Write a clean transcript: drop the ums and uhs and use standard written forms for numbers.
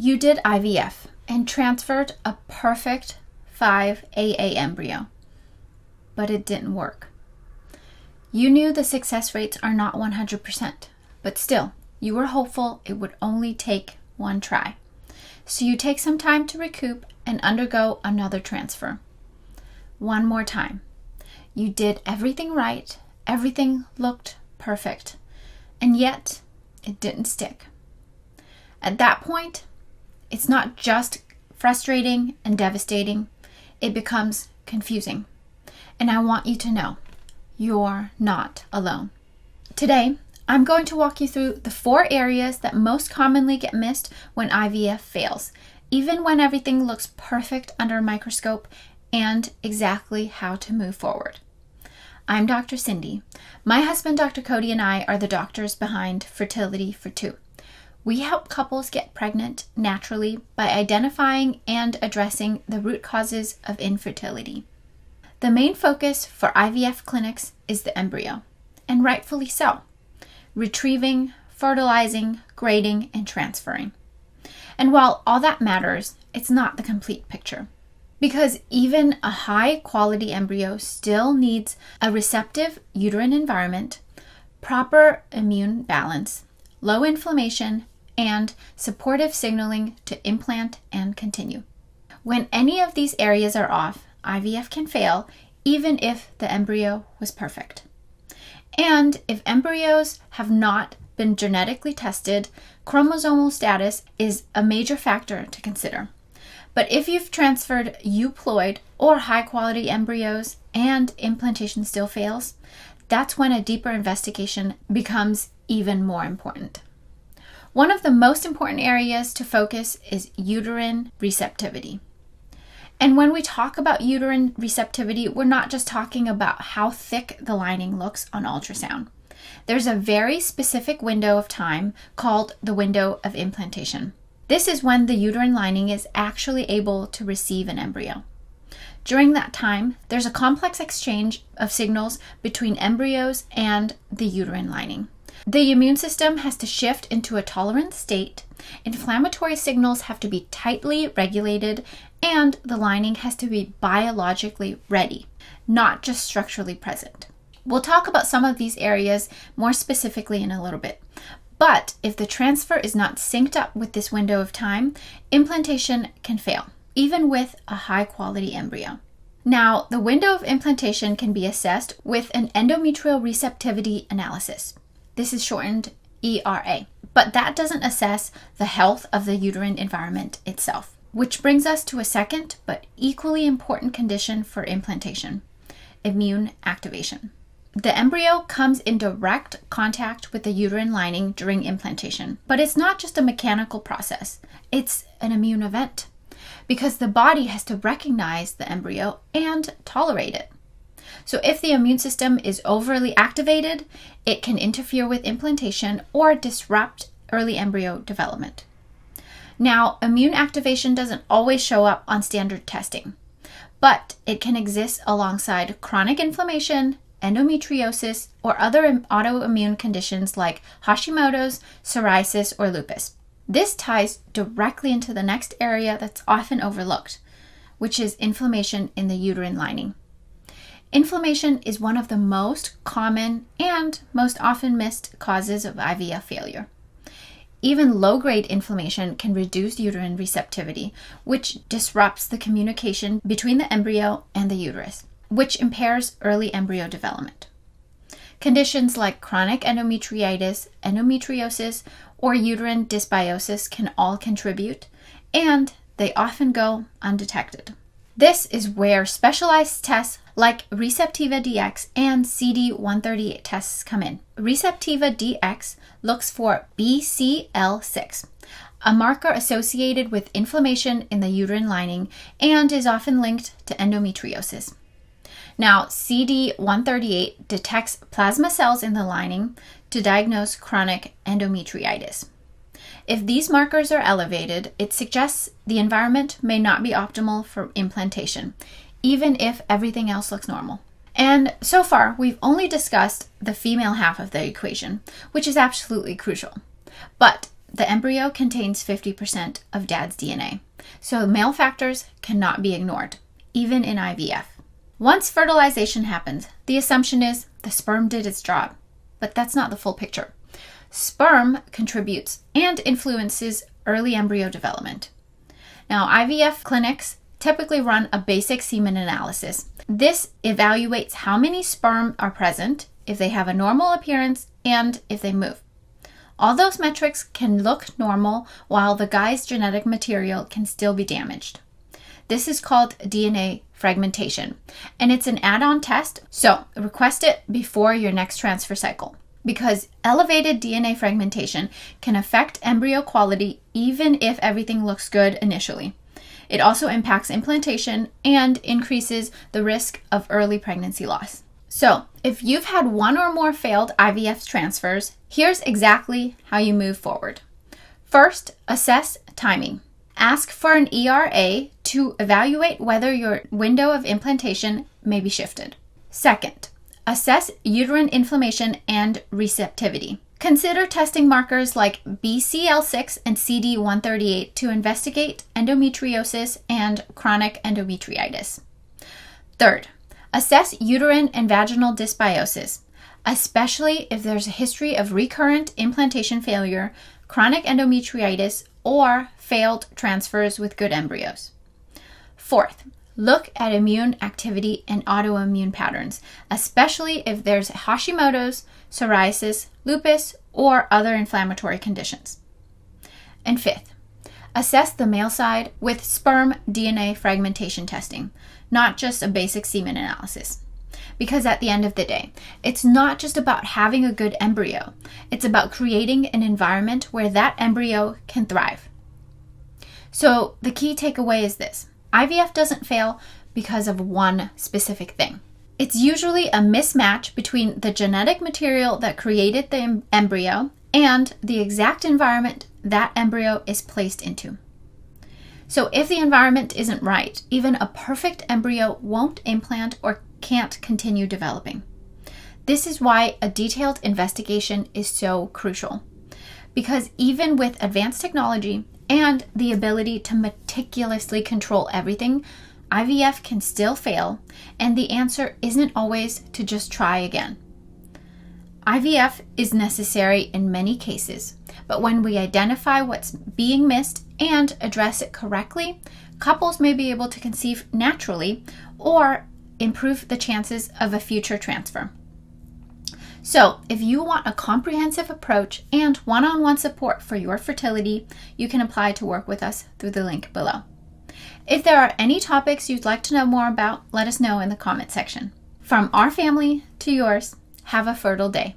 You did IVF and transferred a perfect 5AA embryo, but it didn't work. You knew the success rates are not 100%, but still, you were hopeful it would only take one try. So you take some time to recoup and undergo another transfer. One more time. You did everything right, everything looked perfect, and yet it didn't stick. At that point, it's not just frustrating and devastating, it becomes confusing. And I want you to know, you're not alone. Today, I'm going to walk you through the 4 areas that most commonly get missed when IVF fails, even when everything looks perfect under a microscope, and exactly how to move forward. I'm Dr. Cindy. My husband, Dr. Cody, and I are the doctors behind Fertility for 2. We help couples get pregnant naturally by identifying and addressing the root causes of infertility. The main focus for IVF clinics is the embryo, and rightfully so. Retrieving, fertilizing, grading, and transferring. And while all that matters, it's not the complete picture. Because even a high-quality embryo still needs a receptive uterine environment, proper immune balance, low inflammation, and supportive signaling to implant and continue. When any of these areas are off, IVF can fail, even if the embryo was perfect. And if embryos have not been genetically tested, chromosomal status is a major factor to consider. But if you've transferred euploid or high-quality embryos and implantation still fails, that's when a deeper investigation becomes even more important. One of the most important areas to focus is uterine receptivity. And when we talk about uterine receptivity, we're not just talking about how thick the lining looks on ultrasound. There's a very specific window of time called the window of implantation. This is when the uterine lining is actually able to receive an embryo. During that time, there's a complex exchange of signals between embryos and the uterine lining. The immune system has to shift into a tolerant state, inflammatory signals have to be tightly regulated, and the lining has to be biologically ready, not just structurally present. We'll talk about some of these areas more specifically in a little bit. But if the transfer is not synced up with this window of time, implantation can fail, even with a high-quality embryo. Now, the window of implantation can be assessed with an endometrial receptivity analysis. This is shortened ERA, but that doesn't assess the health of the uterine environment itself. Which brings us to a second but equally important condition for implantation: immune activation. The embryo comes in direct contact with the uterine lining during implantation, but it's not just a mechanical process, it's an immune event, because the body has to recognize the embryo and tolerate it. So if the immune system is overly activated, it can interfere with implantation or disrupt early embryo development. Now, immune activation doesn't always show up on standard testing, but it can exist alongside chronic inflammation, endometriosis, or other autoimmune conditions like Hashimoto's, psoriasis, or lupus. This ties directly into the next area that's often overlooked, which is inflammation in the uterine lining. Inflammation is one of the most common and most often missed causes of IVF failure. Even low-grade inflammation can reduce uterine receptivity, which disrupts the communication between the embryo and the uterus, which impairs early embryo development. Conditions like chronic endometritis, endometriosis, or uterine dysbiosis can all contribute, and they often go undetected. This is where specialized tests like Receptiva DX and CD138 tests come in. Receptiva DX looks for BCL6, a marker associated with inflammation in the uterine lining and is often linked to endometriosis. Now, CD138 detects plasma cells in the lining to diagnose chronic endometritis. If these markers are elevated, it suggests the environment may not be optimal for implantation, even if everything else looks normal. And so far, we've only discussed the female half of the equation, which is absolutely crucial. But the embryo contains 50% of dad's DNA, so male factors cannot be ignored, even in IVF. Once fertilization happens, the assumption is the sperm did its job, but that's not the full picture. Sperm contributes and influences early embryo development. Now, IVF clinics typically run a basic semen analysis. This evaluates how many sperm are present, if they have a normal appearance, and if they move. All those metrics can look normal while the guy's genetic material can still be damaged. This is called DNA fragmentation, and it's an add-on test, so request it before your next transfer cycle, because elevated DNA fragmentation can affect embryo quality even if everything looks good initially. It also impacts implantation and increases the risk of early pregnancy loss. So, if you've had one or more failed IVF transfers, here's exactly how you move forward. First, assess timing. Ask for an ERA to evaluate whether your window of implantation may be shifted. Second, assess uterine inflammation and receptivity. Consider testing markers like BCL6 and CD138 to investigate endometriosis and chronic endometritis. Third, assess uterine and vaginal dysbiosis, especially if there's a history of recurrent implantation failure, chronic endometritis, or failed transfers with good embryos. Fourth, look at immune activity and autoimmune patterns, especially if there's Hashimoto's, psoriasis, lupus, or other inflammatory conditions. And fifth, assess the male side with sperm DNA fragmentation testing, not just a basic semen analysis. Because at the end of the day, it's not just about having a good embryo. It's about creating an environment where that embryo can thrive. So the key takeaway is this: IVF doesn't fail because of one specific thing. It's usually a mismatch between the genetic material that created the embryo and the exact environment that embryo is placed into. So if the environment isn't right, even a perfect embryo won't implant or can't continue developing. This is why a detailed investigation is so crucial. Because even with advanced technology and the ability to meticulously control everything, IVF can still fail, and the answer isn't always to just try again. IVF is necessary in many cases, but when we identify what's being missed and address it correctly, couples may be able to conceive naturally or improve the chances of a future transfer. So, if you want a comprehensive approach and one-on-one support for your fertility, you can apply to work with us through the link below. If there are any topics you'd like to know more about, let us know in the comment section. From our family to yours, have a fertile day.